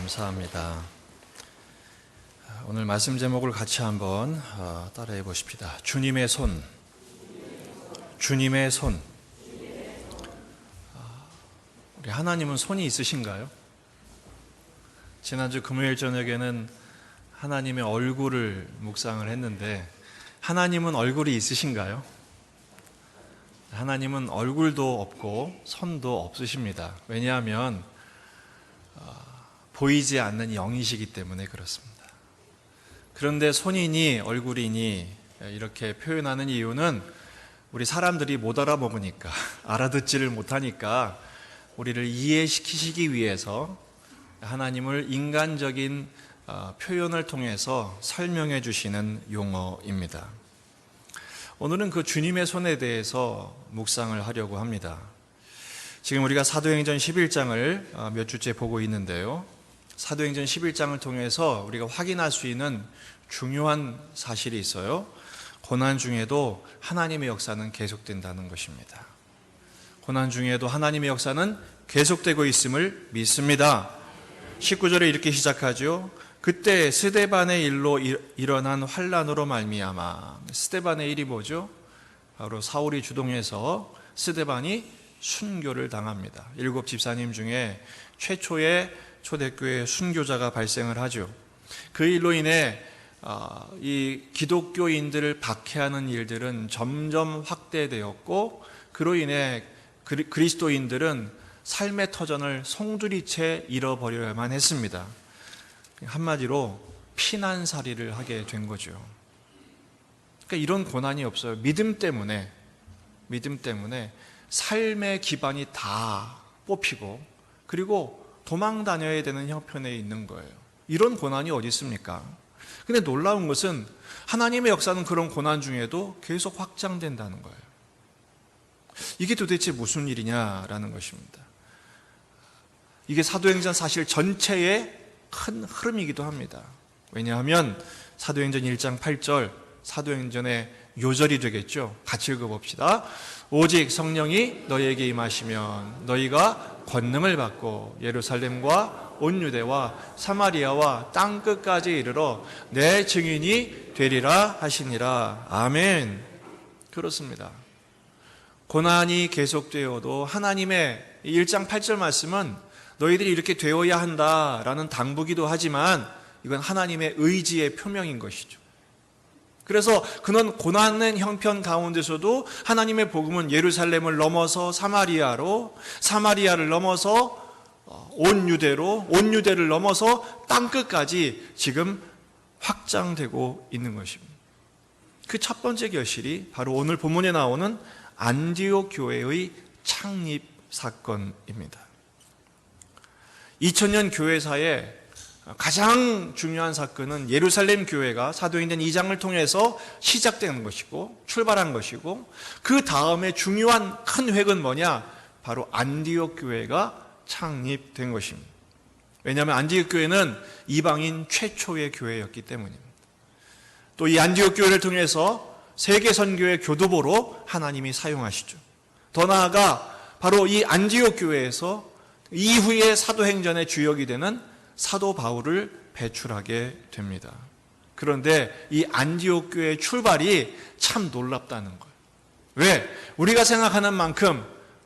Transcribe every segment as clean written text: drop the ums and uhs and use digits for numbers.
감사합니다. 오늘 말씀 제목을 같이 한번 따라해 보십시다. 주님의 손. 주님의 손. 우리 하나님은 손이 있으신가요? 지난주 금요일 저녁에는 하나님의 얼굴을 묵상을 했는데 하나님은 얼굴이 있으신가요? 하나님은 얼굴도 없고 손도 없으십니다. 왜냐하면 보이지 않는 영이시기 때문에 그렇습니다. 그런데 손이니 얼굴이니 이렇게 표현하는 이유는 우리 사람들이 못 알아먹으니까, 알아듣지를 못하니까 우리를 이해시키시기 위해서 하나님을 인간적인 표현을 통해서 설명해 주시는 용어입니다. 오늘은 그 주님의 손에 대해서 묵상을 하려고 합니다. 지금 우리가 사도행전 11장을 몇 주째 보고 있는데요. 사도행전 11장을 통해서 우리가 확인할 수 있는 중요한 사실이 있어요. 고난 중에도 하나님의 역사는 계속된다는 것입니다. 고난 중에도 하나님의 역사는 계속되고 있음을 믿습니다. 19절에 이렇게 시작하죠. 그때 스데반의 일로 일어난 환란으로 말미암아. 스데반의 일이 뭐죠? 바로 사울이 주동해서 스데반이 순교를 당합니다. 7 집사님 중에 최초의 초대교회 순교자가 발생을 하죠. 그 일로 인해 이 기독교인들을 박해하는 일들은 점점 확대되었고, 그로 인해 그리스도인들은 삶의 터전을 송두리째 잃어버려야만 했습니다. 한마디로 피난살이를 하게 된 거죠. 그러니까 이런 고난이 없어요. 믿음 때문에 삶의 기반이 다 뽑히고, 그리고 도망 다녀야 되는 형편에 있는 거예요. 이런 고난이 어디 있습니까? 근데 놀라운 것은 하나님의 역사는 그런 고난 중에도 계속 확장된다는 거예요. 이게 도대체 무슨 일이냐라는 것입니다. 이게 사도행전 사실 전체의 큰 흐름이기도 합니다. 왜냐하면 사도행전 1장 8절, 사도행전의 요절이 되겠죠. 같이 읽어봅시다. 오직 성령이 너희에게 임하시면 너희가 권능을 받고 예루살렘과 온 유대와 사마리아와 땅끝까지 이르러 내 증인이 되리라 하시니라. 아멘. 그렇습니다. 고난이 계속되어도 하나님의 1장 8절 말씀은 너희들이 이렇게 되어야 한다라는 당부기도 하지만 이건 하나님의 의지의 표명인 것이죠. 그래서 그는 고난의 형편 가운데서도 하나님의 복음은 예루살렘을 넘어서 사마리아를 넘어서 온 유대를 넘어서 땅끝까지 지금 확장되고 있는 것입니다. 그 첫 번째 결실이 바로 오늘 본문에 나오는 안디옥 교회의 창립 사건입니다. 2000년 교회사에 가장 중요한 사건은 예루살렘 교회가 사도행전 2장을 통해서 시작되는 것이고 출발한 것이고, 그 다음에 중요한 큰 획은 뭐냐? 바로 안디옥 교회가 창립된 것입니다. 왜냐하면 안디옥 교회는 이방인 최초의 교회였기 때문입니다. 또 이 안디옥 교회를 통해서 세계 선교의 교두보로 하나님이 사용하시죠. 더 나아가 바로 이 안디옥 교회에서 이후에 사도행전의 주역이 되는 사도 바울을 배출하게 됩니다. 그런데 이 안디옥 교회의 출발이 참 놀랍다는 거예요. 왜? 우리가 생각하는 만큼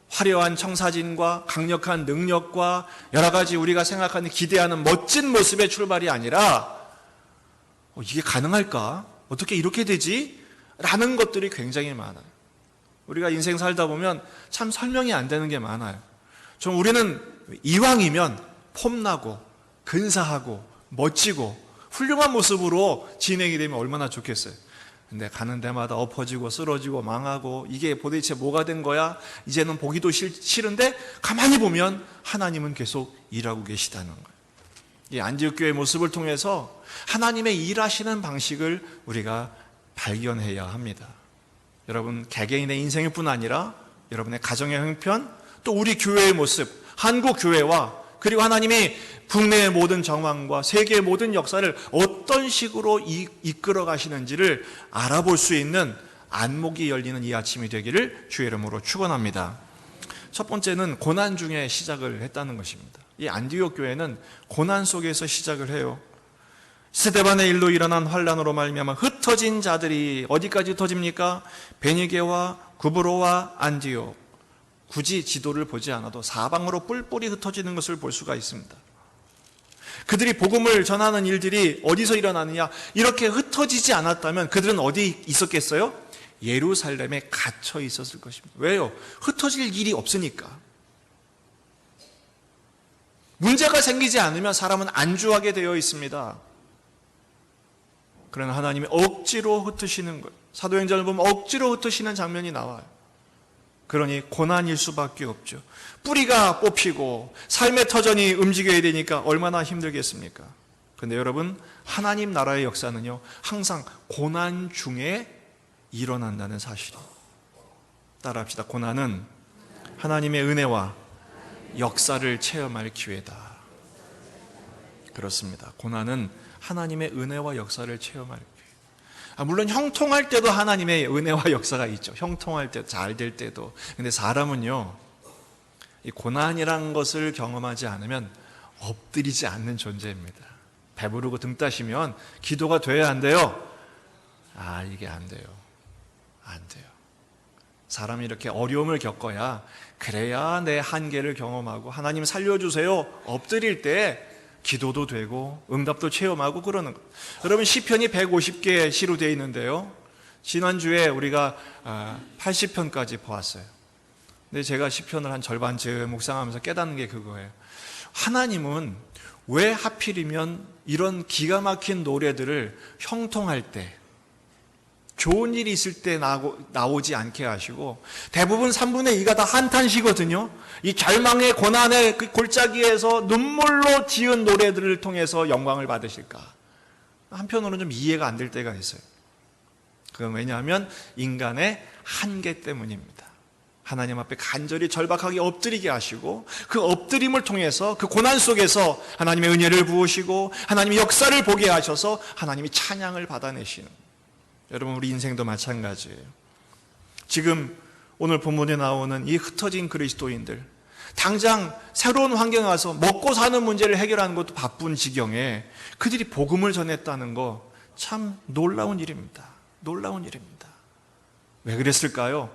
화려한 청사진과 강력한 능력과 여러 가지 우리가 생각하는 기대하는 멋진 모습의 출발이 아니라 이게 가능할까? 어떻게 이렇게 되지? 라는 것들이 굉장히 많아요. 우리가 인생 살다 보면 참 설명이 안 되는 게 많아요. 좀 우리는 이왕이면 폼나고 근사하고 멋지고 훌륭한 모습으로 진행이 되면 얼마나 좋겠어요. 근데 가는 데마다 엎어지고 쓰러지고 망하고 이게 도대체 뭐가 된 거야? 이제는 보기도 싫은데 가만히 보면 하나님은 계속 일하고 계시다는 거예요. 이 안디옥 교회의 모습을 통해서 하나님의 일하시는 방식을 우리가 발견해야 합니다. 여러분, 개개인의 인생일 뿐 아니라 여러분의 가정의 형편, 또 우리 교회의 모습, 한국 교회와 그리고 하나님이 국내의 모든 정황과 세계의 모든 역사를 어떤 식으로 이끌어 가시는지를 알아볼 수 있는 안목이 열리는 이 아침이 되기를 주의 이름으로 축원합니다. 첫 번째는 고난 중에 시작을 했다는 것입니다. 이 안디옥 교회는 고난 속에서 시작을 해요. 스데반의 일로 일어난 환란으로 말미암아 흩어진 자들이 어디까지 흩어집니까? 베니게와 구브로와 안디옥. 굳이 지도를 보지 않아도 사방으로 뿔뿔이 흩어지는 것을 볼 수가 있습니다. 그들이 복음을 전하는 일들이 어디서 일어나느냐? 이렇게 흩어지지 않았다면 그들은 어디 있었겠어요? 예루살렘에 갇혀 있었을 것입니다. 왜요? 흩어질 일이 없으니까. 문제가 생기지 않으면 사람은 안주하게 되어 있습니다. 그러나 하나님이 억지로 흩으시는 것, 사도행전을 보면 억지로 흩으시는 장면이 나와요. 그러니 고난일 수밖에 없죠. 뿌리가 뽑히고 삶의 터전이 움직여야 되니까 얼마나 힘들겠습니까? 그런데 여러분, 하나님 나라의 역사는요, 항상 고난 중에 일어난다는 사실이에요. 따라합시다. 고난은 하나님의 은혜와 역사를 체험할 기회다. 그렇습니다. 고난은 하나님의 은혜와 역사를 체험할 기회. 물론 형통할 때도 하나님의 은혜와 역사가 있죠. 형통할 때, 잘 될 때도. 근데 사람은요, 이 고난이라는 것을 경험하지 않으면 엎드리지 않는 존재입니다. 배부르고 등 따시면 기도가 돼야 안 돼요? 이게 안 돼요. 안 돼요. 사람이 이렇게 어려움을 겪어야, 그래야 내 한계를 경험하고 하나님 살려주세요 엎드릴 때 기도도 되고 응답도 체험하고 그러는 것. 여러분, 시편이 150개 시로 되어 있는데요, 지난주에 우리가 80편까지 보았어요. 근데 제가 시편을 한 절반쯤 묵상하면서 깨닫는 게 그거예요. 하나님은 왜 하필이면 이런 기가 막힌 노래들을 형통할 때, 좋은 일이 있을 때 나오지 않게 하시고, 대부분 3분의 2가 다 한탄시거든요. 이 절망의 고난의 그 골짜기에서 눈물로 지은 노래들을 통해서 영광을 받으실까? 한편으로는 좀 이해가 안 될 때가 있어요. 그건 왜냐하면 인간의 한계 때문입니다. 하나님 앞에 간절히 절박하게 엎드리게 하시고, 그 엎드림을 통해서 그 고난 속에서 하나님의 은혜를 부으시고 하나님의 역사를 보게 하셔서 하나님이 찬양을 받아내시는. 여러분, 우리 인생도 마찬가지예요. 지금 오늘 본문에 나오는 이 흩어진 그리스도인들, 당장 새로운 환경에 와서 먹고 사는 문제를 해결하는 것도 바쁜 지경에 그들이 복음을 전했다는 거 참 놀라운 일입니다. 놀라운 일입니다. 왜 그랬을까요?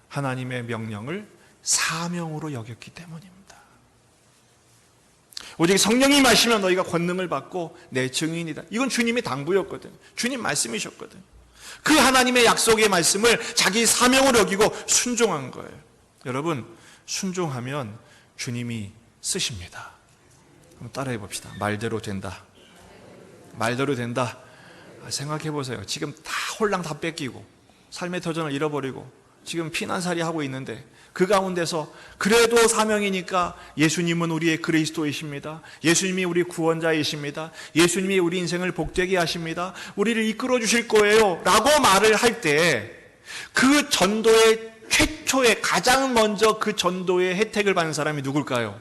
하나님의 명령을 사명으로 여겼기 때문입니다. 오직 성령이 마시면 너희가 권능을 받고 내 증인이다. 이건 주님의 당부였거든요. 주님 말씀이셨거든요. 그 하나님의 약속의 말씀을 자기 사명으로 여기고 순종한 거예요. 여러분, 순종하면 주님이 쓰십니다. 한번 따라해 봅시다. 말대로 된다. 말대로 된다. 생각해 보세요. 지금 다 홀랑 다 뺏기고 삶의 터전을 잃어버리고 지금 피난살이 하고 있는데, 그 가운데서 그래도 사명이니까 예수님은 우리의 그리스도이십니다. 예수님이 우리 구원자이십니다. 예수님이 우리 인생을 복되게 하십니다. 우리를 이끌어 주실 거예요 라고 말을 할 때, 그 전도의 최초에 가장 먼저 그 전도의 혜택을 받는 사람이 누굴까요?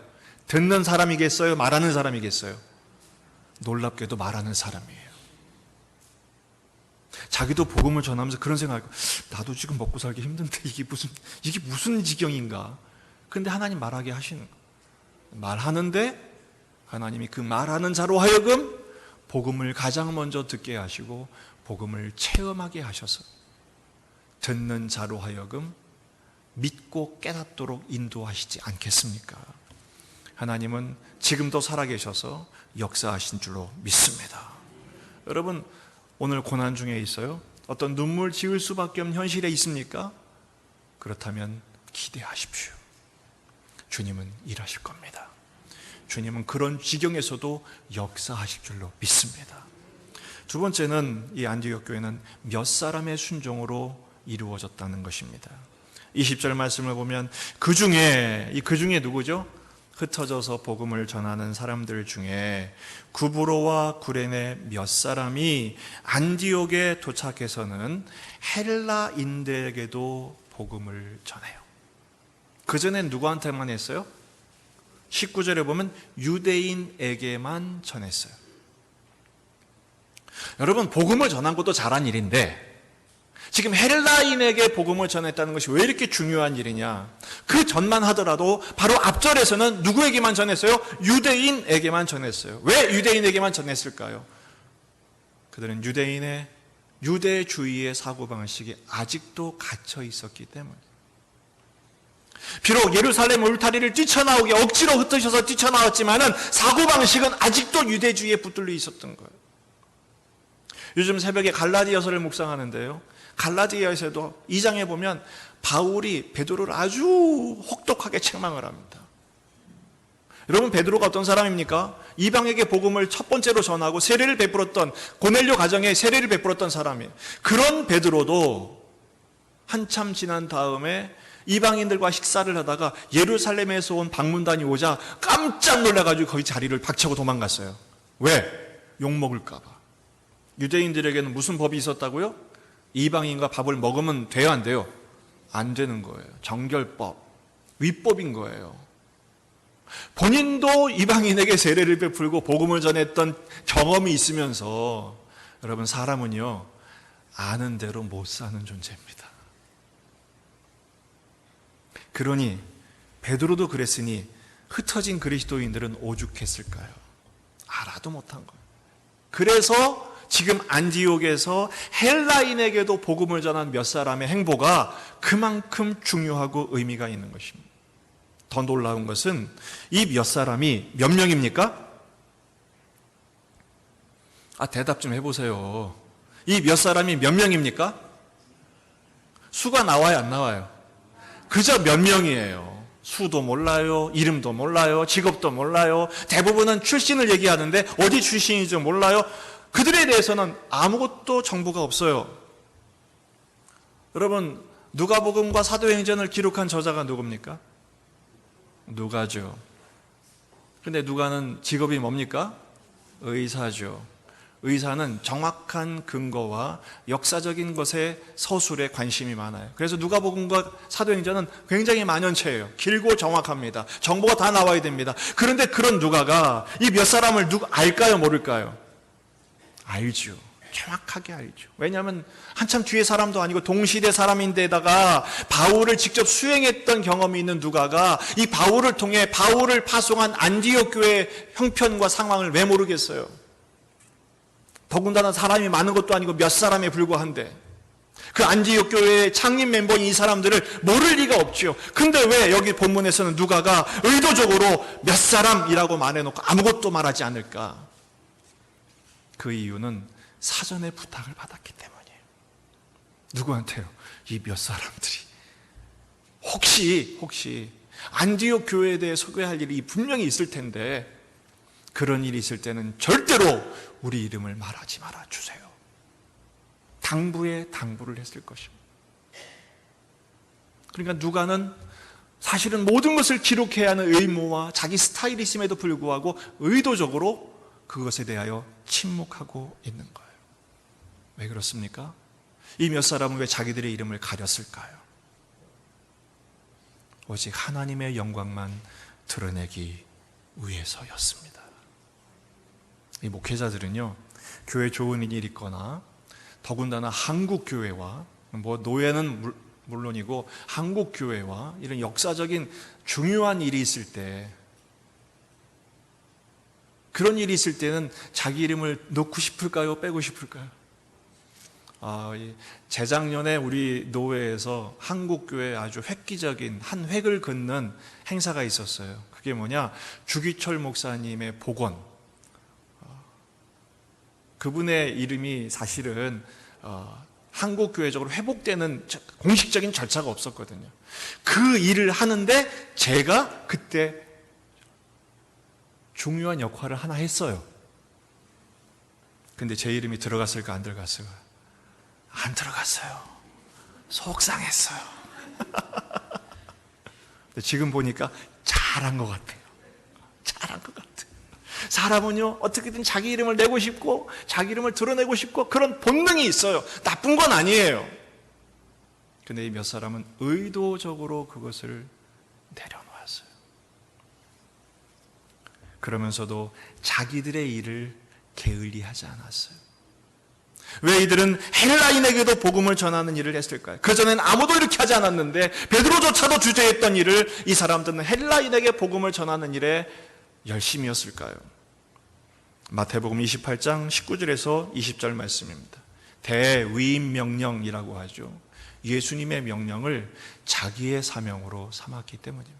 듣는 사람이겠어요? 말하는 사람이겠어요? 놀랍게도 말하는 사람이에요. 자기도 복음을 전하면서 그런 생각을, 나도 지금 먹고 살기 힘든데 이게 무슨 지경인가. 그런데 하나님 말하게 하시는 거예요. 말하는데 하나님이 그 말하는 자로 하여금 복음을 가장 먼저 듣게 하시고 복음을 체험하게 하셔서 듣는 자로 하여금 믿고 깨닫도록 인도하시지 않겠습니까? 하나님은 지금도 살아계셔서 역사하신 줄로 믿습니다. 여러분, 오늘 고난 중에 있어요? 어떤 눈물 지을 수밖에 없는 현실에 있습니까? 그렇다면 기대하십시오. 주님은 일하실 겁니다. 주님은 그런 지경에서도 역사하실 줄로 믿습니다. 두 번째는, 이 안디옥 교회는 몇 사람의 순종으로 이루어졌다는 것입니다. 20절 말씀을 보면 그 중에 누구죠? 흩어져서 복음을 전하는 사람들 중에 구브로와 구레네 몇 사람이 안디옥에 도착해서는 헬라인들에게도 복음을 전해요. 그전엔 누구한테만 했어요? 19절에 보면 유대인에게만 전했어요. 여러분, 복음을 전한 것도 잘한 일인데 지금 헬라인에게 복음을 전했다는 것이 왜 이렇게 중요한 일이냐? 그 전만 하더라도 바로 앞절에서는 누구에게만 전했어요? 유대인에게만 전했어요. 왜 유대인에게만 전했을까요? 그들은 유대주의의 사고방식이 아직도 갇혀 있었기 때문에. 비록 예루살렘 울타리를 뛰쳐나오게 억지로 흩으셔서 뛰쳐나왔지만은 사고방식은 아직도 유대주의에 붙들려 있었던 거예요. 요즘 새벽에 갈라디아서를 묵상하는데요, 갈라디아에서도 2장에 보면 바울이 베드로를 아주 혹독하게 책망을 합니다. 여러분, 베드로가 어떤 사람입니까? 이방에게 복음을 첫 번째로 전하고 세례를 베풀었던, 고넬료 가정에 세례를 베풀었던 사람이에요. 그런 베드로도 한참 지난 다음에 이방인들과 식사를 하다가 예루살렘에서 온 방문단이 오자 깜짝 놀라가지고 거기 자리를 박차고 도망갔어요. 왜? 욕먹을까 봐. 유대인들에게는 무슨 법이 있었다고요? 이방인과 밥을 먹으면 돼요, 안 돼요? 안 되는 거예요. 정결법, 위법인 거예요. 본인도 이방인에게 세례를 베풀고 복음을 전했던 경험이 있으면서, 여러분, 사람은요, 아는 대로 못 사는 존재입니다. 그러니 베드로도 그랬으니 흩어진 그리스도인들은 오죽했을까요? 알아도 못한 거예요. 그래서 지금 안디옥에서 헬라인에게도 복음을 전한 몇 사람의 행보가 그만큼 중요하고 의미가 있는 것입니다. 더 놀라운 것은 이 몇 사람이 몇 명입니까? 대답 좀 해보세요. 이 몇 사람이 몇 명입니까? 수가 나와요, 안 나와요? 그저 몇 명이에요. 수도 몰라요, 이름도 몰라요, 직업도 몰라요. 대부분은 출신을 얘기하는데 어디 출신인지 몰라요. 그들에 대해서는 아무것도 정보가 없어요. 여러분, 누가복음과 사도행전을 기록한 저자가 누굽니까? 누가죠. 근데 누가는 직업이 뭡니까? 의사죠. 의사는 정확한 근거와 역사적인 것에 서술에 관심이 많아요. 그래서 누가복음과 사도행전은 굉장히 만연체예요. 길고 정확합니다. 정보가 다 나와야 됩니다. 그런데 그런 누가가 이 몇 사람을 알까요, 모를까요? 알죠. 정확하게 알죠. 왜냐하면 한참 뒤에 사람도 아니고 동시대 사람인데다가 바울을 직접 수행했던 경험이 있는 누가가 이 바울을 통해 바울을 파송한 안디옥 교회의 형편과 상황을 왜 모르겠어요? 더군다나 사람이 많은 것도 아니고 몇 사람에 불과한데 그 안디옥 교회의 창립 멤버인 이 사람들을 모를 리가 없죠. 근데 왜 여기 본문에서는 누가가 의도적으로 몇 사람이라고 말해놓고 아무것도 말하지 않을까? 그 이유는 사전에 부탁을 받았기 때문이에요. 누구한테요? 이 몇 사람들이 혹시 안디옥 교회에 대해 소개할 일이 분명히 있을 텐데 그런 일이 있을 때는 절대로 우리 이름을 말하지 말아 주세요. 당부에 당부를 했을 것입니다. 그러니까 누가는 사실은 모든 것을 기록해야 하는 의무와 자기 스타일이 있음에도 불구하고 의도적으로 그것에 대하여 침묵하고 있는 거예요. 왜 그렇습니까? 이 몇 사람은 왜 자기들의 이름을 가렸을까요? 오직 하나님의 영광만 드러내기 위해서였습니다. 이 목회자들은요, 교회 좋은 일이 있거나 더군다나 한국 교회와 노예는 물론이고 한국 교회와 이런 역사적인 중요한 일이 있을 때, 그런 일이 있을 때는 자기 이름을 넣고 싶을까요? 빼고 싶을까요? 재작년에 우리 노회에서 한국교회 아주 획기적인 한 획을 긋는 행사가 있었어요. 그게 뭐냐? 주기철 목사님의 복원. 그분의 이름이 사실은 한국교회적으로 회복되는 공식적인 절차가 없었거든요. 그 일을 하는데 제가 그때 중요한 역할을 하나 했어요. 근데 제 이름이 들어갔을까 안 들어갔을까? 안 들어갔어요. 속상했어요. 근데 지금 보니까 잘한 것 같아요. 잘한 것 같아요. 사람은요, 어떻게든 자기 이름을 내고 싶고 자기 이름을 드러내고 싶고 그런 본능이 있어요. 나쁜 건 아니에요. 근데 이 몇 사람은 의도적으로 그것을 내려놓았어요. 그러면서도 자기들의 일을 게을리하지 않았어요. 왜 이들은 헬라인에게도 복음을 전하는 일을 했을까요? 그전엔 아무도 이렇게 하지 않았는데 베드로조차도 주저했던 일을 이 사람들은 헬라인에게 복음을 전하는 일에 열심이었을까요? 마태복음 28장 19절에서 20절 말씀입니다. 대위임 명령이라고 하죠. 예수님의 명령을 자기의 사명으로 삼았기 때문입니다.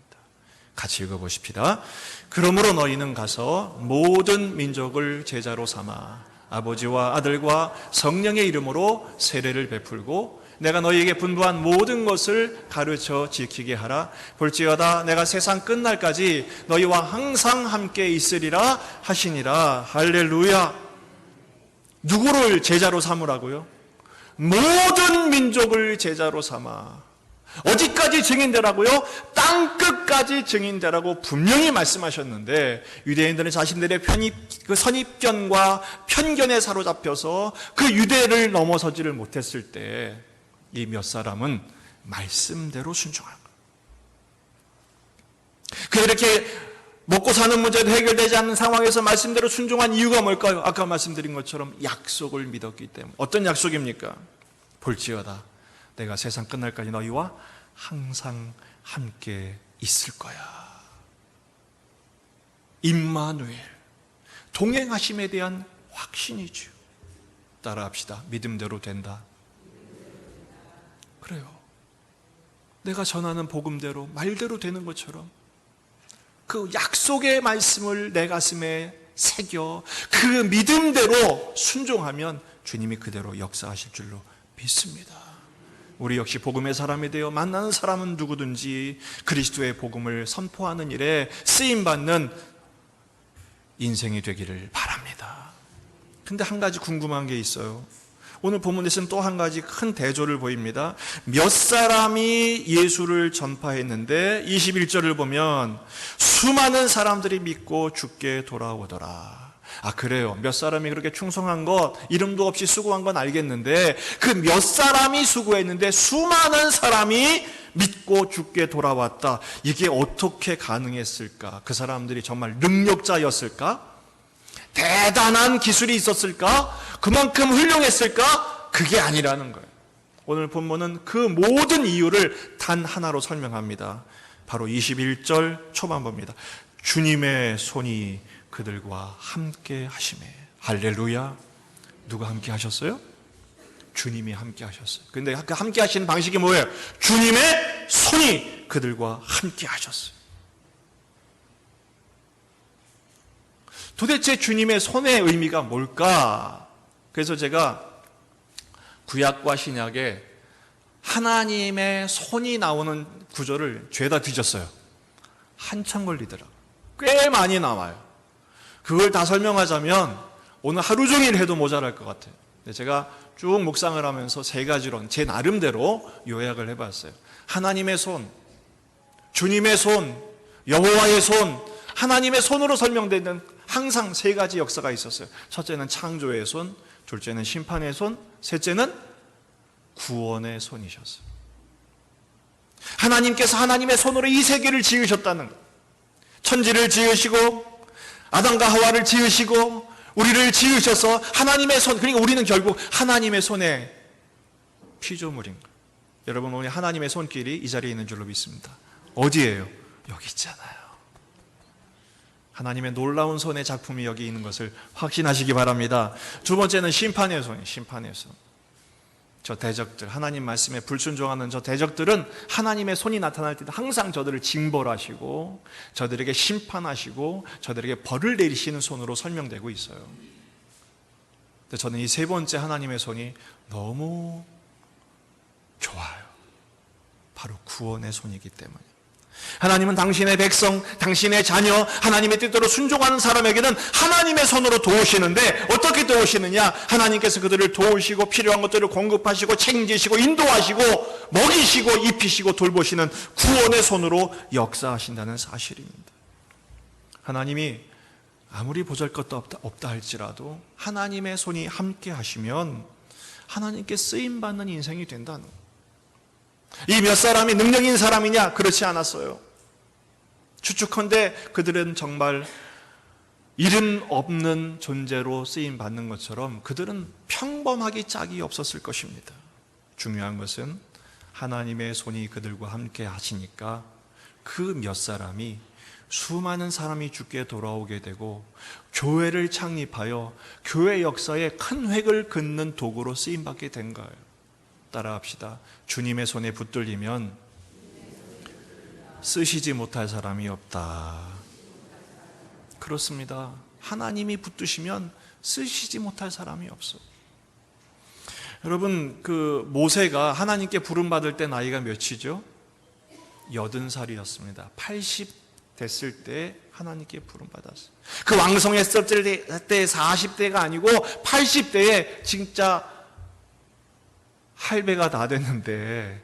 같이 읽어보십시다. 그러므로 너희는 가서 모든 민족을 제자로 삼아 아버지와 아들과 성령의 이름으로 세례를 베풀고 내가 너희에게 분부한 모든 것을 가르쳐 지키게 하라. 볼지어다 내가 세상 끝날까지 너희와 항상 함께 있으리라 하시니라. 할렐루야. 누구를 제자로 삼으라고요? 모든 민족을 제자로 삼아. 어디까지 증인되라고요? 땅끝까지 증인되라고 분명히 말씀하셨는데 유대인들은 자신들의 선입견과 편견에 사로잡혀서 그 유대를 넘어서지를 못했을 때 이 몇 사람은 말씀대로 순종한 거예요. 그렇게 먹고 사는 문제도 해결되지 않는 상황에서 말씀대로 순종한 이유가 뭘까요? 아까 말씀드린 것처럼 약속을 믿었기 때문에. 어떤 약속입니까? 볼지어다 내가 세상 끝날까지 너희와 항상 함께 있을 거야. 임마누엘, 동행하심에 대한 확신이죠. 따라합시다. 믿음대로 된다. 그래요. 내가 전하는 복음대로 말대로 되는 것처럼 그 약속의 말씀을 내 가슴에 새겨 그 믿음대로 순종하면 주님이 그대로 역사하실 줄로 믿습니다. 우리 역시 복음의 사람이 되어 만나는 사람은 누구든지 그리스도의 복음을 선포하는 일에 쓰임받는 인생이 되기를 바랍니다. 근데 한 가지 궁금한 게 있어요. 오늘 본문에서는 또 한 가지 큰 대조를 보입니다. 몇 사람이 예수를 전파했는데 21절을 보면 수많은 사람들이 믿고 주께 돌아오더라. 아, 그래요. 몇 사람이 그렇게 충성한 것, 이름도 없이 수고한 건 알겠는데 그 몇 사람이 수고했는데 수많은 사람이 믿고 주께 돌아왔다. 이게 어떻게 가능했을까? 그 사람들이 정말 능력자였을까? 대단한 기술이 있었을까? 그만큼 훌륭했을까? 그게 아니라는 거예요. 오늘 본문은 그 모든 이유를 단 하나로 설명합니다. 바로 21절 초반부입니다. 주님의 손이 그들과 함께 하시매. 할렐루야. 누가 함께 하셨어요? 주님이 함께 하셨어요. 근데 그 함께 하시는 방식이 뭐예요? 주님의 손이 그들과 함께 하셨어요. 도대체 주님의 손의 의미가 뭘까? 그래서 제가 구약과 신약에 하나님의 손이 나오는 구절을 죄다 뒤졌어요. 한참 걸리더라고요. 꽤 많이 나와요. 그걸 다 설명하자면 오늘 하루 종일 해도 모자랄 것 같아요. 제가 쭉 묵상을 하면서 세 가지로 제 나름대로 요약을 해봤어요. 하나님의 손, 주님의 손, 여호와의 손, 하나님의 손으로 설명되는 항상 세 가지 역사가 있었어요. 첫째는 창조의 손, 둘째는 심판의 손, 셋째는 구원의 손이셨어요. 하나님께서 하나님의 손으로 이 세계를 지으셨다는 거예요. 천지를 지으시고 아담과 하와를 지으시고 우리를 지으셔서 하나님의 손, 그러니까 우리는 결국 하나님의 손의 피조물인 거예요. 여러분, 오늘 하나님의 손길이 이 자리에 있는 줄로 믿습니다. 어디예요? 여기 있잖아요. 하나님의 놀라운 손의 작품이 여기 있는 것을 확신하시기 바랍니다. 두 번째는 심판의 손이에요. 심판의 손. 저 대적들, 하나님 말씀에 불순종하는 저 대적들은 하나님의 손이 나타날 때 항상 저들을 징벌하시고 저들에게 심판하시고 저들에게 벌을 내리시는 손으로 설명되고 있어요. 근데 저는 이 세 번째 하나님의 손이 너무 좋아요. 바로 구원의 손이기 때문에. 하나님은 당신의 백성, 당신의 자녀, 하나님의 뜻대로 순종하는 사람에게는 하나님의 손으로 도우시는데 어떻게 도우시느냐? 하나님께서 그들을 도우시고 필요한 것들을 공급하시고 책임지시고 인도하시고 먹이시고 입히시고 돌보시는 구원의 손으로 역사하신다는 사실입니다. 하나님이 아무리 보잘것도 없다 할지라도 하나님의 손이 함께 하시면 하나님께 쓰임받는 인생이 된다는 거예요. 이 몇 사람이 능력인 사람이냐? 그렇지 않았어요. 추측컨대 그들은 정말 이름 없는 존재로 쓰임 받는 것처럼 그들은 평범하기 짝이 없었을 것입니다. 중요한 것은 하나님의 손이 그들과 함께 하시니까 그 몇 사람이 수많은 사람이 주께 돌아오게 되고 교회를 창립하여 교회 역사에 큰 획을 긋는 도구로 쓰임받게 된 거예요. 따라합시다. 주님의 손에 붙들리면 쓰시지 못할 사람이 없다. 그렇습니다. 하나님이 붙드시면 쓰시지 못할 사람이 없어요. 여러분, 그 모세가 하나님께 부름받을 때 나이가 몇이죠? 80살이었습니다. 80 됐을 때 하나님께 부름받았어요. 그 왕성했을 때 40대가 아니고 80대에 진짜 할배가 다 됐는데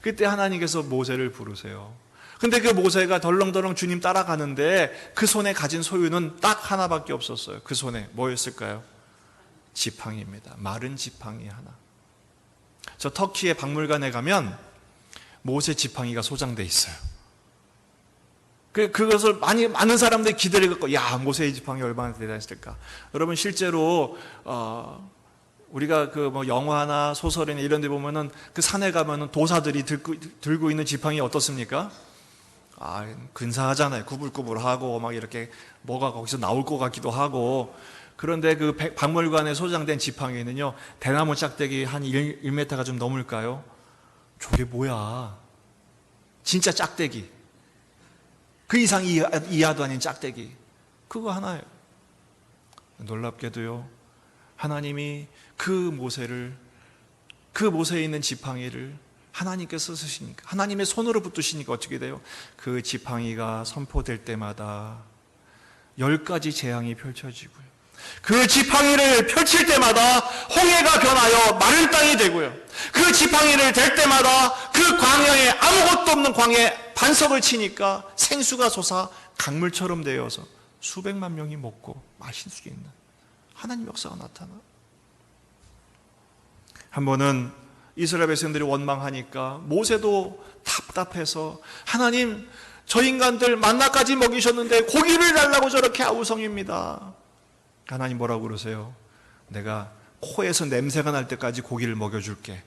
그때 하나님께서 모세를 부르세요. 근데 그 모세가 덜렁덜렁 주님 따라가는데 그 손에 가진 소유는 딱 하나밖에 없었어요. 그 손에 뭐였을까요? 지팡이입니다. 마른 지팡이 하나. 저 터키의 박물관에 가면 모세 지팡이가 소장돼 있어요. 그것을 많은 사람들이 기대를 갖고, 야, 모세의 지팡이 얼마나 대단했을까. 여러분, 실제로 우리가 영화나 소설이나 이런 데 보면은 그 산에 가면은 도사들이 들고 있는 지팡이 어떻습니까? 근사하잖아요. 구불구불하고 막 이렇게 뭐가 거기서 나올 것 같기도 하고. 그런데 그 박물관에 소장된 지팡이는요, 대나무 짝대기 한 1m가 좀 넘을까요? 저게 뭐야? 진짜 짝대기. 그 이상 이하도 아닌 짝대기. 그거 하나예요. 놀랍게도요, 하나님이 그 모세에 있는 지팡이를 하나님께서 쓰시니까, 하나님의 손으로 붙드시니까 어떻게 돼요? 그 지팡이가 선포될 때마다 10가지 재앙이 펼쳐지고요, 그 지팡이를 펼칠 때마다 홍해가 변하여 마른 땅이 되고요, 그 지팡이를 댈 때마다 그 광야에, 아무것도 없는 광야에 반석을 치니까 생수가 솟아 강물처럼 되어서 수백만 명이 먹고 마실 수 있는 하나님 역사가 나타나. 한 번은 이스라엘 백성들이 원망하니까 모세도 답답해서, 하나님, 저 인간들 만나까지 먹이셨는데 고기를 달라고 저렇게 아우성입니다. 하나님 뭐라고 그러세요? 내가 코에서 냄새가 날 때까지 고기를 먹여줄게.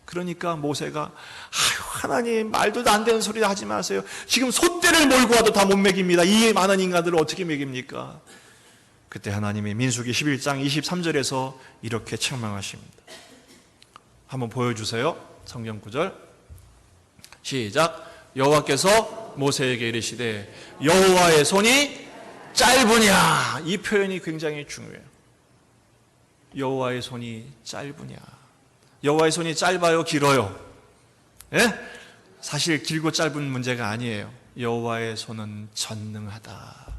그러니까 모세가, 하나님, 말도 안 되는 소리 하지 마세요. 지금 솥대를 몰고 와도 다 못 먹입니다. 이 많은 인간들을 어떻게 먹입니까? 그때 하나님이 민수기 11장 23절에서 이렇게 책망하십니다. 한번 보여주세요. 성경 구절 시작. 여호와께서 모세에게 이르시되 여호와의 손이 짧으냐. 이 표현이 굉장히 중요해요. 여호와의 손이 짧으냐. 여호와의 손이 짧아요, 길어요? 예? 사실 길고 짧은 문제가 아니에요. 여호와의 손은 전능하다.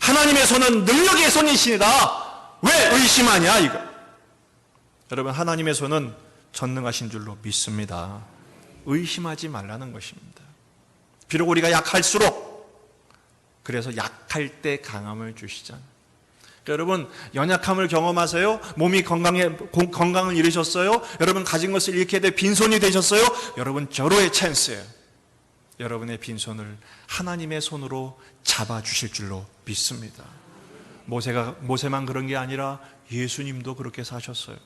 하나님의 손은 능력의 손이시다. 왜 의심하냐 이거. 여러분, 하나님의 손은 전능하신 줄로 믿습니다. 의심하지 말라는 것입니다. 비록 우리가 약할수록, 그래서 약할 때 강함을 주시잖아요. 여러분, 연약함을 경험하세요? 몸이 건강을 잃으셨어요? 여러분, 가진 것을 잃게 돼 빈손이 되셨어요? 여러분, 절호의 찬스예요. 여러분의 빈손을 하나님의 손으로 잡아주실 줄로 믿습니다. 모세만 그런 게 아니라 예수님도 그렇게 사셨어요.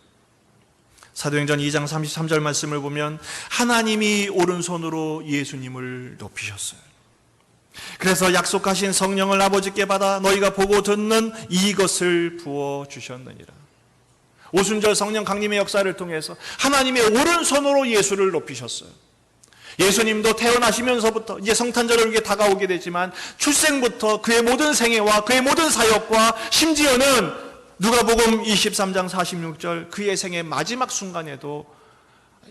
사도행전 2장 33절 말씀을 보면 하나님이 오른손으로 예수님을 높이셨어요. 그래서 약속하신 성령을 아버지께 받아 너희가 보고 듣는 이것을 부어주셨느니라. 오순절 성령 강림의 역사를 통해서 하나님의 오른손으로 예수를 높이셨어요. 예수님도 태어나시면서부터 이제 성탄절을 위해 다가오게 되지만 출생부터 그의 모든 생애와 그의 모든 사역과 심지어는 누가복음 23장 46절 그의 생애 마지막 순간에도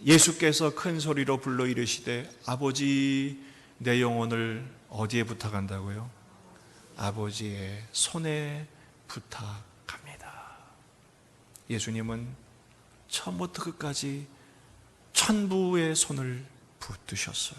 예수께서 큰 소리로 불러 이르시되 아버지 내 영혼을 어디에 부탁한다고요? 아버지의 손에 부탁합니다. 예수님은 처음부터 끝까지 천부의 손을 붙드셨어요.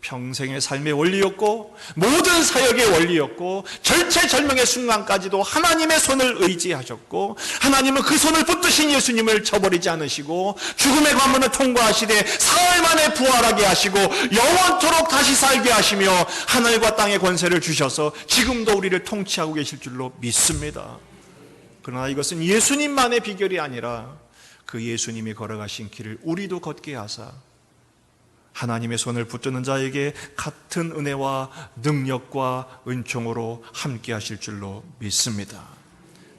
평생의 삶의 원리였고 모든 사역의 원리였고 절체절명의 순간까지도 하나님의 손을 의지하셨고, 하나님은 그 손을 붙드신 예수님을 저버리지 않으시고 죽음의 관문을 통과하시되 사흘 만에 부활하게 하시고 영원토록 다시 살게 하시며 하늘과 땅의 권세를 주셔서 지금도 우리를 통치하고 계실 줄로 믿습니다. 그러나 이것은 예수님만의 비결이 아니라 그 예수님이 걸어가신 길을 우리도 걷게 하사 하나님의 손을 붙드는 자에게 같은 은혜와 능력과 은총으로 함께 하실 줄로 믿습니다.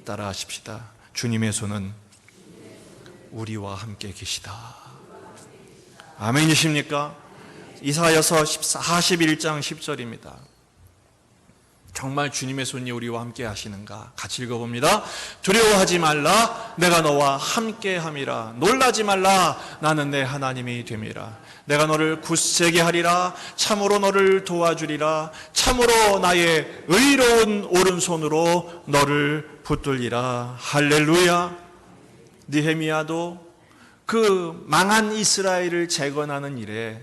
따라하십시다. 주님의 손은 우리와 함께 계시다. 아멘이십니까? 이사야서 41장 10절입니다. 정말 주님의 손이 우리와 함께 하시는가? 같이 읽어봅니다. 두려워하지 말라, 내가 너와 함께 함이라. 놀라지 말라, 나는 내 하나님이 됨이라. 내가 너를 굳세게 하리라. 참으로 너를 도와주리라. 참으로 나의 의로운 오른손으로 너를 붙들리라. 할렐루야. 느헤미야도 그 망한 이스라엘을 재건하는 일에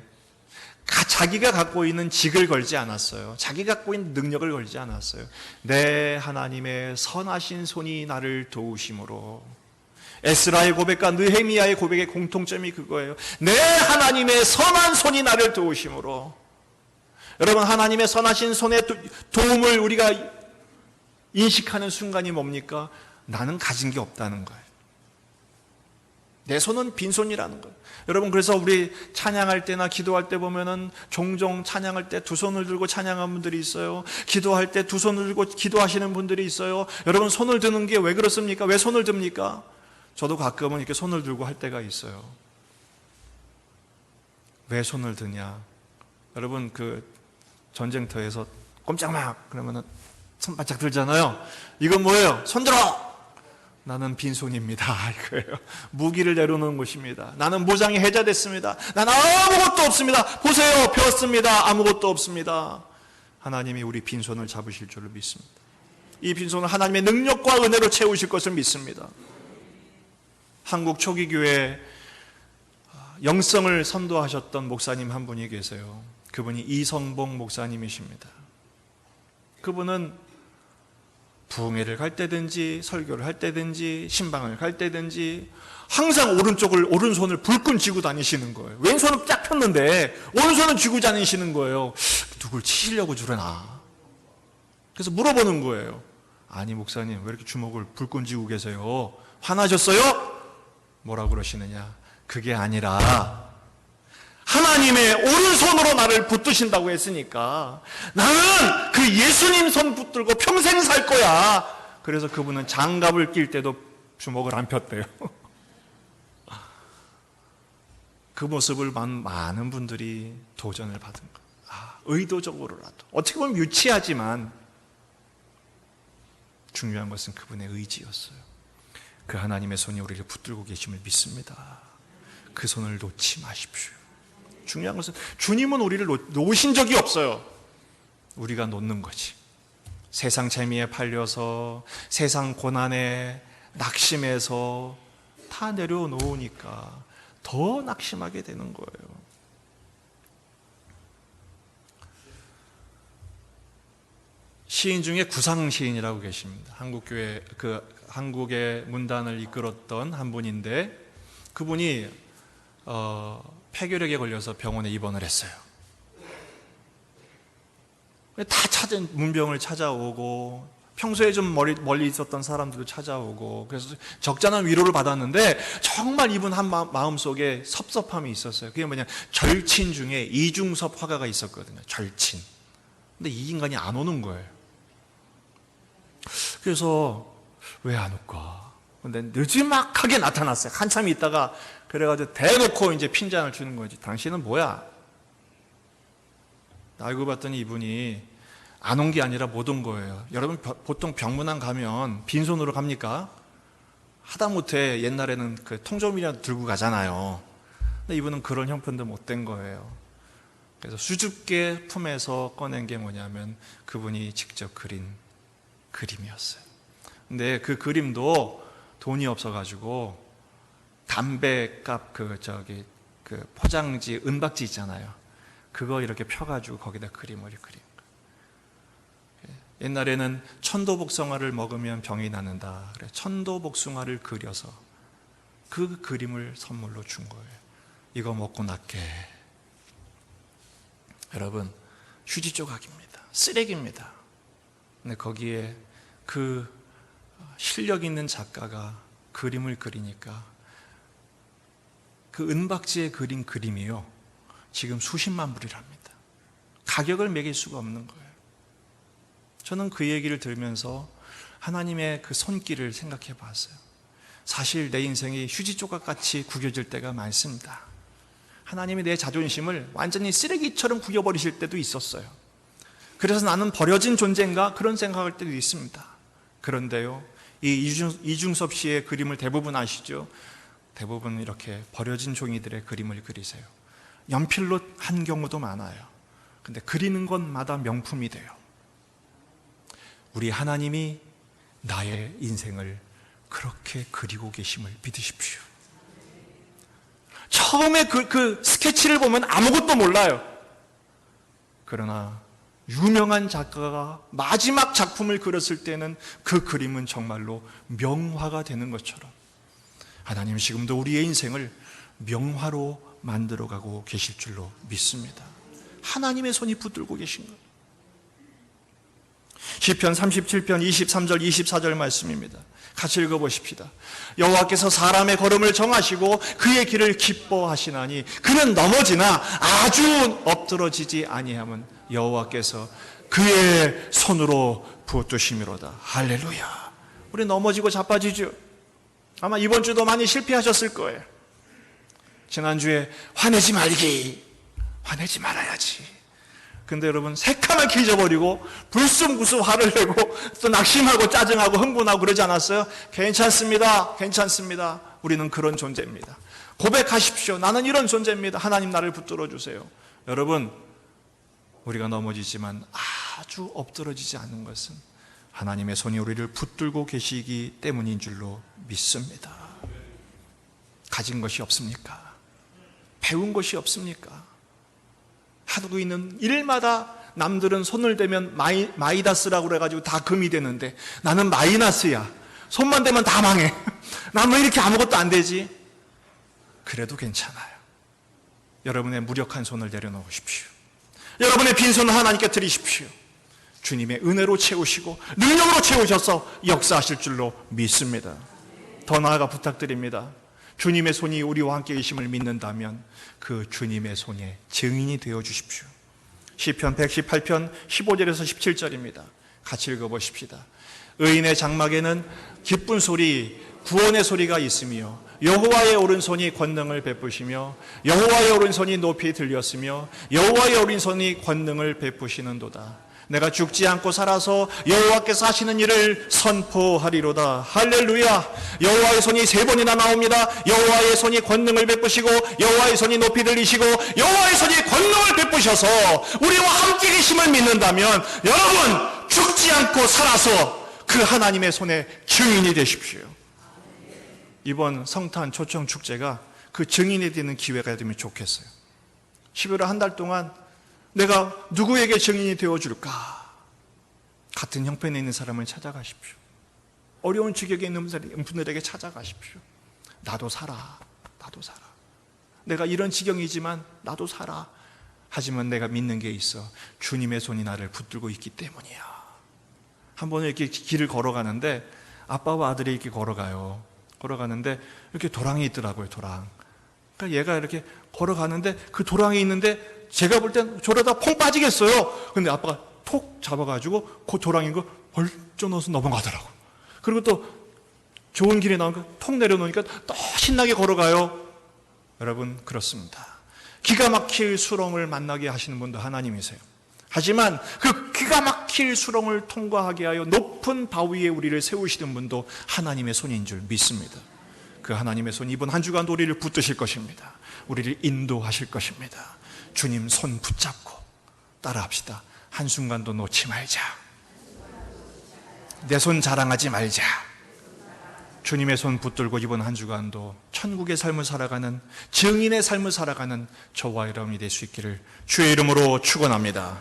자기가 갖고 있는 직을 걸지 않았어요. 자기가 갖고 있는 능력을 걸지 않았어요. 내 하나님의 선하신 손이 나를 도우심으로. 에스라의 고백과 느헤미야의 고백의 공통점이 그거예요. 내 하나님의 선한 손이 나를 도우심으로. 여러분, 하나님의 선하신 손의 도움을 우리가 인식하는 순간이 뭡니까? 나는 가진 게 없다는 거예요. 내 손은 빈손이라는 거예요. 여러분, 그래서 우리 찬양할 때나 기도할 때 보면은 종종 찬양할 때 두 손을 들고 찬양하는 분들이 있어요. 기도할 때 두 손을 들고 기도하시는 분들이 있어요. 여러분, 손을 드는 게 왜 그렇습니까? 왜 손을 듭니까? 저도 가끔은 이렇게 손을 들고 할 때가 있어요. 왜 손을 드냐? 여러분, 그 전쟁터에서 꼼짝막 그러면은 손 바짝 들잖아요. 이건 뭐예요? 손 들어! 나는 빈손입니다. 이거예요. 무기를 내려놓은 것입니다. 나는 무장이 해제됐습니다. 나는 아무것도 없습니다. 보세요. 배웠습니다. 아무것도 없습니다. 하나님이 우리 빈손을 잡으실 줄을 믿습니다. 이 빈손을 하나님의 능력과 은혜로 채우실 것을 믿습니다. 한국 초기 교회 영성을 선도하셨던 목사님 한 분이 계세요. 그분이 이성봉 목사님이십니다. 그분은 부흥회를 갈 때든지 설교를 할 때든지 신방을 갈 때든지 항상 오른손을 불끈 쥐고 다니시는 거예요. 왼손은 쫙 폈는데 오른손은 쥐고 다니시는 거예요. 누굴 치시려고 저러나? 그래서 물어보는 거예요. 아니 목사님, 왜 이렇게 주먹을 불끈 쥐고 계세요? 화나셨어요? 뭐라고 그러시느냐? 그게 아니라 하나님의 오른손으로 나를 붙드신다고 했으니까 나는 그 예수님 손 붙들고 평생 살 거야. 그래서 그분은 장갑을 낄 때도 주먹을 안 폈대요. 그 모습을 많은 분들이 도전을 받은 거예요. 의도적으로라도. 어떻게 보면 유치하지만 중요한 것은 그분의 의지였어요. 그 하나님의 손이 우리를 붙들고 계심을 믿습니다. 그 손을 놓지 마십시오. 중요한 것은 주님은 우리를 놓으신 적이 없어요. 우리가 놓는 거지. 세상 재미에 팔려서 세상 고난에 낙심해서 다 내려놓으니까 더 낙심하게 되는 거예요. 시인 중에 구상 시인이라고 계십니다. 한국교회 한국의 문단을 이끌었던 한 분인데 그분이 폐결핵에 걸려서 병원에 입원을 했어요. 다 문병을 찾아오고 평소에 좀 멀리 있었던 사람들도 찾아오고 그래서 적잖은 위로를 받았는데 정말 이분 한 마음속에 섭섭함이 있었어요. 그게 뭐냐, 절친 중에 이중섭 화가가 있었거든요. 절친. 근데 이 인간이 안 오는 거예요. 그래서 왜 안 올까? 근데 늦지막하게 나타났어요. 한참 있다가 그래가지고 대놓고 이제 핀잔을 주는 거지. 당신은 뭐야? 알고 봤더니 이분이 안 온 게 아니라 못 온 거예요. 여러분 보통 병문안 가면 빈손으로 갑니까? 하다못해 옛날에는 그 통조림이라도 들고 가잖아요. 근데 이분은 그런 형편도 못 된 거예요. 그래서 수줍게 품에서 꺼낸 게 뭐냐면 그분이 직접 그린 그림이었어요. 근데 그 그림도 돈이 없어가지고 담배값 그 포장지 은박지 있잖아요. 그거 이렇게 펴가지고 거기다 그림을 그린 거예요. 옛날에는 천도복숭아를 먹으면 병이 낫는다. 그래, 천도복숭아를 그려서 그 그림을 선물로 준 거예요. 이거 먹고 낫게. 여러분, 휴지 조각입니다. 쓰레기입니다. 근데 거기에 그 실력 있는 작가가 그림을 그리니까 그 은박지에 그린 그림이요, 지금 수십만 불이랍니다. 가격을 매길 수가 없는 거예요. 저는 그 얘기를 들으면서 하나님의 그 손길을 생각해 봤어요. 사실 내 인생이 휴지 조각같이 구겨질 때가 많습니다. 하나님이 내 자존심을 완전히 쓰레기처럼 구겨버리실 때도 있었어요. 그래서 나는 버려진 존재인가? 그런 생각할 때도 있습니다. 그런데요, 이 이중섭 씨의 그림을 대부분 아시죠? 대부분 이렇게 버려진 종이들의 그림을 그리세요. 연필로 한 경우도 많아요. 근데 그리는 것마다 명품이 돼요. 우리 하나님이 나의 인생을 그렇게 그리고 계심을 믿으십시오. 처음에 그 스케치를 보면 아무것도 몰라요. 그러나 유명한 작가가 마지막 작품을 그렸을 때는 그 그림은 정말로 명화가 되는 것처럼 하나님은 지금도 우리의 인생을 명화로 만들어가고 계실 줄로 믿습니다. 하나님의 손이 붙들고 계신 거예요. 시편 37편 23절 24절 말씀입니다. 같이 읽어보십시다. 여호와께서 사람의 걸음을 정하시고 그의 길을 기뻐하시나니 그는 넘어지나 아주 엎드러지지 아니함은 여호와께서 그의 손으로 붙드심이로다. 할렐루야. 우리 넘어지고 자빠지죠. 아마 이번 주도 많이 실패하셨을 거예요. 지난주에 화내지 말아야지. 근데 여러분, 새카맣게 잊어버리고 불쑥불쑥 화를 내고 또 낙심하고 짜증하고 흥분하고 그러지 않았어요? 괜찮습니다. 괜찮습니다. 우리는 그런 존재입니다. 고백하십시오. 나는 이런 존재입니다. 하나님 나를 붙들어 주세요. 여러분, 우리가 넘어지지만 아주 엎드러지지 않는 것은 하나님의 손이 우리를 붙들고 계시기 때문인 줄로 믿습니다. 가진 것이 없습니까? 배운 것이 없습니까? 하고 있는 일마다 남들은 손을 대면 마이다스라고 그래가지고 다 금이 되는데 나는 마이너스야. 손만 대면 다 망해. 난 왜 이렇게 아무것도 안 되지? 그래도 괜찮아요. 여러분의 무력한 손을 내려놓으십시오. 여러분의 빈손을 하나님께 드리십시오. 주님의 은혜로 채우시고 능력으로 채우셔서 역사하실 줄로 믿습니다. 더 나아가 부탁드립니다. 주님의 손이 우리와 함께 계심을 믿는다면 그 주님의 손의 증인이 되어 주십시오. 시편 118편 15절에서 17절입니다. 같이 읽어보십시다. 의인의 장막에는 기쁜 소리, 구원의 소리가 있으며 여호와의 오른손이 권능을 베푸시며 여호와의 오른손이 높이 들렸으며 여호와의 오른손이 권능을 베푸시는도다. 내가 죽지 않고 살아서 여호와께서 하시는 일을 선포하리로다. 할렐루야. 여호와의 손이 세 번이나 나옵니다. 여호와의 손이 권능을 베푸시고 여호와의 손이 높이 들리시고 여호와의 손이 권능을 베푸셔서 우리와 함께 계심을 믿는다면 여러분, 죽지 않고 살아서 그 하나님의 손의 증인이 되십시오. 이번 성탄 초청 축제가 그 증인이 되는 기회가 되면 좋겠어요. 11월 한 달 동안 내가 누구에게 증인이 되어줄까? 같은 형편에 있는 사람을 찾아가십시오. 어려운 지경에 있는 분들에게 찾아가십시오. 나도 살아. 내가 이런 지경이지만 나도 살아. 하지만 내가 믿는 게 있어. 주님의 손이 나를 붙들고 있기 때문이야. 한 번은 이렇게 길을 걸어가는데 아빠와 아들이 이렇게 걸어가는데 이렇게 도랑이 있더라고요. 도랑. 그러니까 얘가 이렇게 걸어가는데 그 도랑이 있는데 제가 볼 땐 저러다 퐁 빠지겠어요. 근데 아빠가 톡 잡아가지고 그 도랑인 거 벌쩍 넣어서 넘어가더라고. 그리고 또 좋은 길에 나오니까 톡 내려놓으니까 또 신나게 걸어가요. 여러분, 그렇습니다. 기가 막힐 수렁을 만나게 하시는 분도 하나님이세요. 하지만 그 기가 막힐 수렁을 통과하게 하여 높은 바위에 우리를 세우시는 분도 하나님의 손인 줄 믿습니다. 그 하나님의 손 이번 한 주간도 우리를 붙드실 것입니다. 우리를 인도하실 것입니다. 주님 손 붙잡고 따라합시다. 한순간도 놓지 말자. 내 손 자랑하지 말자. 주님의 손 붙들고 이번 한 주간도 천국의 삶을 살아가는, 증인의 삶을 살아가는 저와 여러분이 될 수 있기를 주의 이름으로 축원합니다.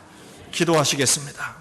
기도하시겠습니다.